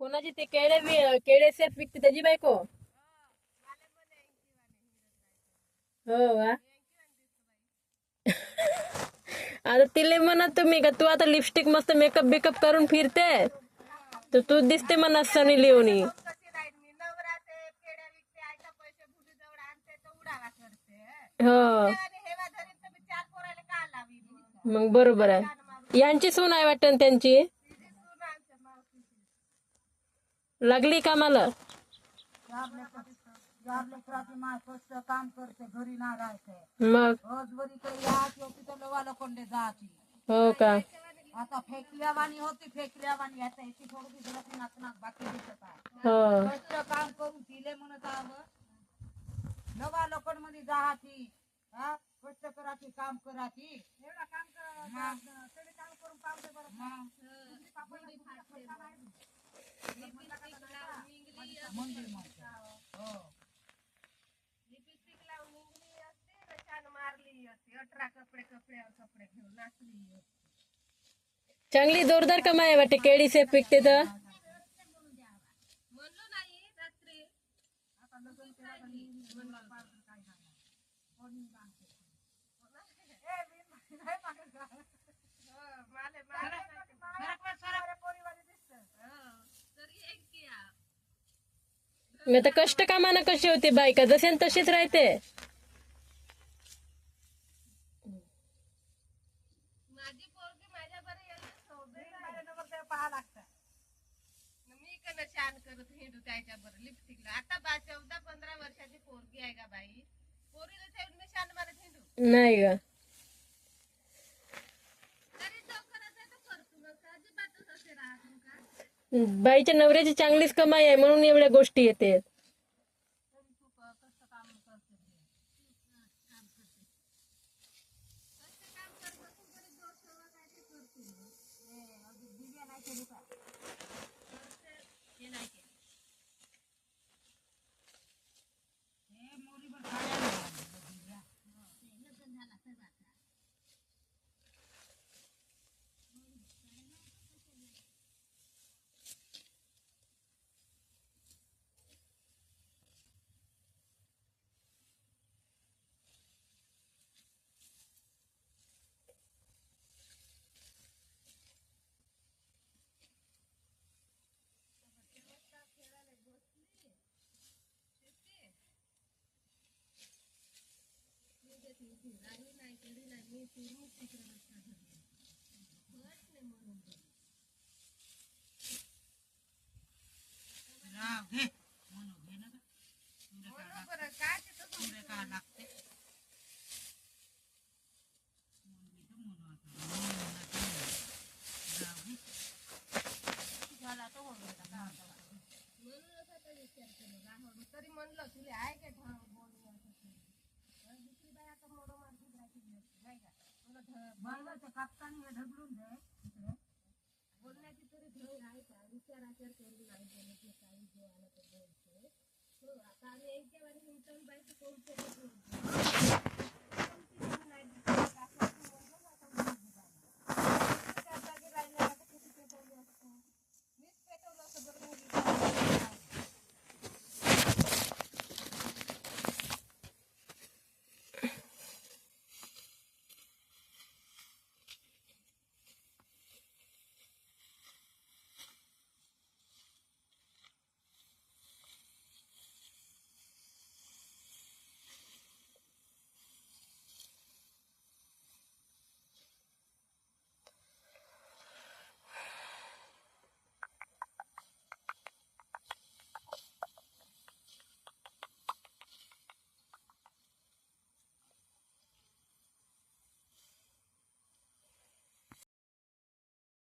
कोणाची ते केळे सेफ विकते त्याची बायको? हो वा. आता तिले म्हणा तुम्ही का तू आता लिपस्टिक मस्त मेकअप बिकअप करून फिरते तर तू दिसते म्हणा सनी लिओनी. हो मग बरोबर आहे. यांची सून आहे वाटतं त्यांची. लागली कामाला. काम करते घरी ना राहते मग रोज बरी काही याची होती तर लवाला कोंडे जायची. हो का. आता फेकल्यावानी होती फेकल्यावानी आता याची थोडी दिवस नाचनाक बाकी दिसत आहे. हो कष्ट काम करून तिले म्हणत आलं लवा लोखंड मध्ये जायची. हा कष्ट करायची काम करायची एवढा काम काम करून पावते बरं मंदिर हो लिपस्टिक लावून निघली असते छान मारली असते 18 कपडे घेऊन नाचली. चांगली जोरदार कमाई आहे वाटते केळी सेफ विकते तर. म्हणलो नाही रात्री आता लग्न काय मी आता कष्ट कामानं कशी होती बायका जसे तशीच राहते. माझी पोरगी माझ्या बरं पाहा लागतं. मी कन छान करत हिंडू त्याच्या बरं लिपस्टिकला. आता 14-15 वर्षाची पोरगी आहे का बाई पोरीला ठेवून मी छान मारत हिंडू नाही ग. तरी तो करत आहे तो करतो मग अजिबातच असे राहत का. बाईच्या नवऱ्याची चांगलीच कमाई आहे म्हणून एवढ्या गोष्टी येते. तरी तू कष्ट काम करते कष्ट काम करतो तू बरी जोर सेवा काय ते करतो. अगदी दिव्या नाही केली का हे नाही केली हे मोरीवर खायला दिव्या लग्न झाला तर तरी म्हणलं तुला आहे का दुसरी बाई आता मोडो मारती नाही का कापताना हे ढगलून दे इकडे बोलण्याची तरी ढग आहे का विचार करून नाही बोलत काही जे आलं तर बोलतो. आता आम्ही एकच्या वारी बायचं कोणते